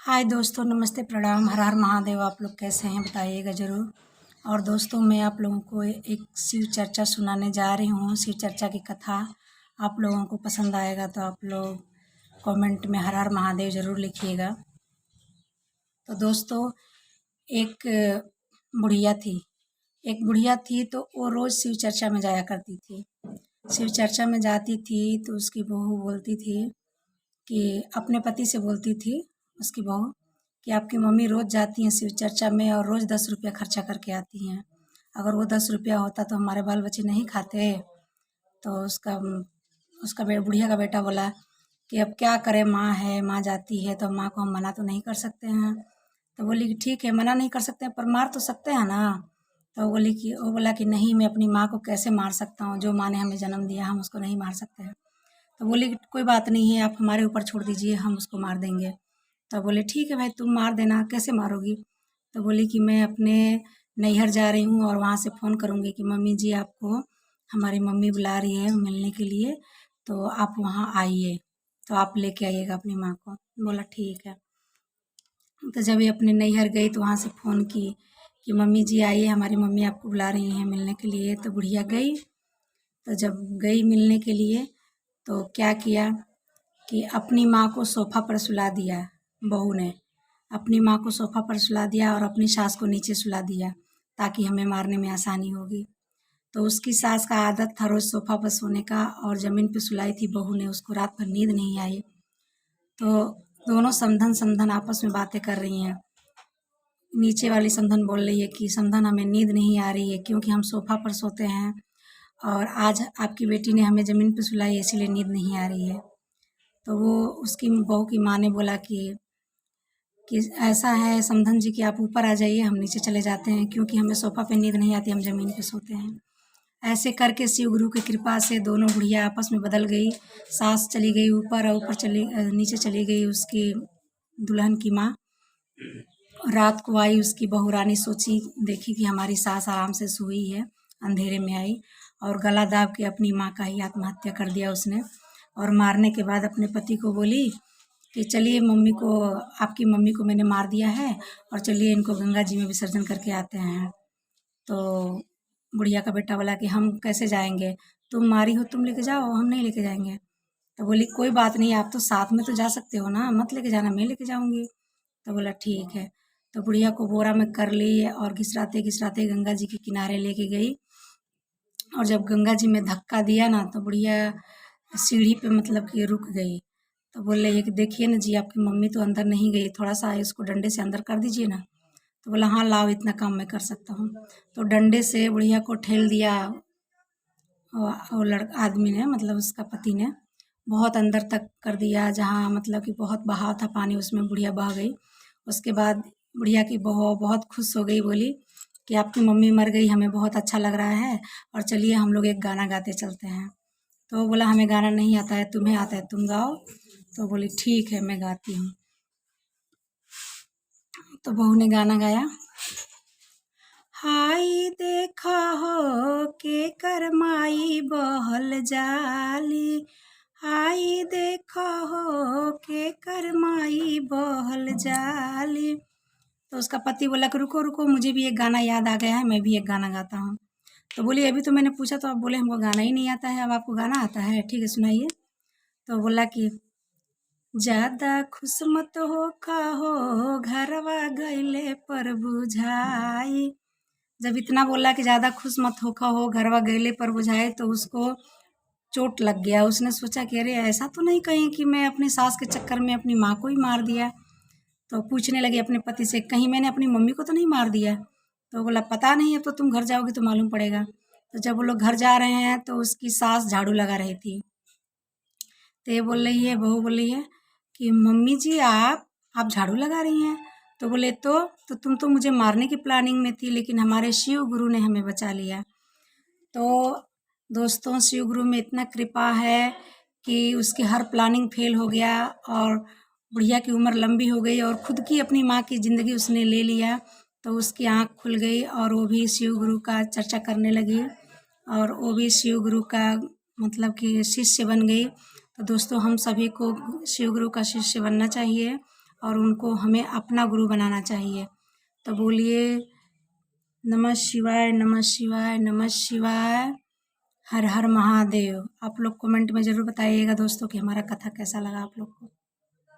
हाय दोस्तों, नमस्ते, प्रणाम, हर हर महादेव। आप लोग कैसे हैं बताइएगा ज़रूर। और दोस्तों, मैं आप लोगों को एक शिव चर्चा सुनाने जा रही हूँ। शिव चर्चा की कथा आप लोगों को पसंद आएगा तो आप लोग कमेंट में हर हर महादेव ज़रूर लिखिएगा। तो दोस्तों, एक बुढ़िया थी। तो वो रोज़ शिव चर्चा में जाया करती थी। शिव चर्चा में जाती थी तो उसकी बहू बोलती थी कि अपने पति से बोलती थी उसकी बहू कि आपकी मम्मी रोज़ जाती हैं शिव चर्चा में और रोज़ 10 रुपया खर्चा करके आती हैं। अगर वो 10 रुपया होता तो हमारे बाल बच्चे नहीं खाते। तो उसका उसका बुढ़िया का बेटा बोला कि अब क्या करें, माँ है, माँ जाती है तो माँ को हम मना तो नहीं कर सकते हैं। तो बोली कि ठीक है, मना नहीं कर सकते हैं पर मार तो सकते हैं ना। तो वो बोला कि नहीं, मैं अपनी माँ को कैसे मार सकता हूँ, जो माँ ने हमें जन्म दिया हम उसको नहीं मार सकते हैं। तो बोली कि कोई बात नहीं है, आप हमारे ऊपर छोड़ दीजिए, हम उसको मार देंगे। तो बोले ठीक है भाई, तुम मार देना, कैसे मारोगी। तो बोली कि मैं अपने नैहर जा रही हूँ और वहाँ से फ़ोन करूँगी कि मम्मी जी, आपको हमारी मम्मी बुला रही है मिलने के लिए, तो आप वहाँ आइए, तो आप लेके आइएगा अपनी माँ को। बोला ठीक है। तो जब ये अपने नैहर गई तो वहाँ से फ़ोन की कि मम्मी जी आइए, हमारी मम्मी आपको बुला रही हैं मिलने के लिए। तो बुढ़िया गई। तो जब गई मिलने के लिए तो क्या किया कि अपनी माँ को सोफ़ा पर सुला दिया। बहू ने अपनी माँ को सोफ़ा पर सुला दिया और अपनी सास को नीचे सुला दिया ताकि हमें मारने में आसानी होगी। तो उसकी सास का आदत था रोज़ सोफ़ा पर सोने का और ज़मीन पे सुलाई थी बहू ने, उसको रात भर नींद नहीं आई। तो दोनों समधन समधन आपस में बातें कर रही हैं। नीचे वाली समधन बोल रही है कि समधन, हमें नींद नहीं आ रही है क्योंकि हम सोफ़ा पर सोते हैं और आज आपकी बेटी ने हमें ज़मीन पे सुलाई है, इसीलिए नींद नहीं आ रही है। तो वो उसकी बहू की माँ ने बोला कि ऐसा है समधन जी कि आप ऊपर आ जाइए, हम नीचे चले जाते हैं क्योंकि हमें सोफ़ा पे नींद नहीं आती, हम ज़मीन पे सोते हैं। ऐसे करके शिव गुरु की कृपा से दोनों बुढ़िया आपस में बदल गई। सास चली गई ऊपर और नीचे चली गई उसकी दुल्हन की माँ। रात को आई उसकी बहू रानी, सोची देखी कि हमारी सास आराम से सोई है, अंधेरे में आई और गला दाब के अपनी माँ का ही आत्महत्या कर दिया उसने। और मारने के बाद अपने पति को बोली कि चलिए, आपकी मम्मी को मैंने मार दिया है और चलिए इनको गंगा जी में विसर्जन करके आते हैं। तो बुढ़िया का बेटा बोला कि हम कैसे जाएंगे, तुम मारी हो, तुम लेके जाओ, हम नहीं लेके जाएंगे। तो बोली कोई बात नहीं, आप तो साथ में तो जा सकते हो ना, मत लेके जाना, मैं लेके जाऊंगी। तो बोला ठीक है। तो बुढ़िया को बोरा में कर ली और घिसराते घिसराते गंगा जी के किनारे लेके गई। और जब गंगा जी में धक्का दिया ना तो बुढ़िया सीढ़ी पे मतलब कि रुक गई। तो बोल रही है कि देखिए ना जी, आपकी मम्मी तो अंदर नहीं गई, थोड़ा सा इसको डंडे से अंदर कर दीजिए ना। तो बोला हाँ लाओ, इतना काम मैं कर सकता हूँ। तो डंडे से बुढ़िया को ठेल दिया। वो लड़का आदमी ने, मतलब उसका पति ने, बहुत अंदर तक कर दिया जहाँ मतलब कि बहुत बहाव था पानी, उसमें बुढ़िया बह गई। उसके बाद बुढ़िया की बहू बहुत खुश हो गई, बोली कि आपकी मम्मी मर गई, हमें बहुत अच्छा लग रहा है और चलिए हम लोग एक गाना गाते चलते हैं। तो वो बोला हमें गाना नहीं आता है, तुम्हें आता है, तुम गाओ। तो बोली ठीक है, मैं गाती हूँ। तो बहू ने गाना गाया। हाय देखा हो के करमाई बहल जाली, हाय देखा हो के करमाई बहल जाली। तो उसका पति बोला कि रुको रुको, मुझे भी एक गाना याद आ गया है, मैं भी एक गाना गाता हूँ। तो बोली अभी तो मैंने पूछा तो आप बोले हमको गाना ही नहीं आता है, अब आपको गाना आता है, ठीक है सुनाइए। तो बोला कि ज्यादा खुश मत हो खाहो, घरवा गईले पर बुझाई। जब इतना बोला कि ज्यादा खुश मत हो खाहो, घरवा गईले पर बुझाई, तो उसको चोट लग गया। उसने सोचा कि अरे ऐसा तो नहीं कहीं कि मैं अपनी सास के चक्कर में अपनी माँ को ही मार दिया। तो पूछने लगी अपने पति से, कहीं मैंने अपनी मम्मी को तो नहीं मार दिया। तो बोला पता नहीं, अब तो तुम घर जाओगी तो मालूम पड़ेगा। तो जब वो लोग घर जा रहे हैं तो उसकी सास झाड़ू लगा रही थी। तो ये बोल रही है, बहू बोल रही है कि मम्मी जी आप झाड़ू लगा रही हैं। तो बोले तो तुम तो मुझे मारने की प्लानिंग में थी, लेकिन हमारे शिव गुरु ने हमें बचा लिया। तो दोस्तों, शिव गुरु में इतना कृपा है कि उसकी हर प्लानिंग फेल हो गया और बुढ़िया की उम्र लंबी हो गई और खुद की अपनी माँ की ज़िंदगी उसने ले लिया। तो उसकी आँख खुल गई और वो भी शिव गुरु का चर्चा करने लगी और वो भी शिव गुरु का मतलब कि शिष्य बन गई। तो दोस्तों, हम सभी को शिव गुरु का शिष्य बनना चाहिए और उनको हमें अपना गुरु बनाना चाहिए। तो बोलिए नमः शिवाय, नमः शिवाय, नमः शिवाय, हर हर महादेव। आप लोग कमेंट में ज़रूर बताइएगा दोस्तों कि हमारा कथा कैसा लगा आप लोग को।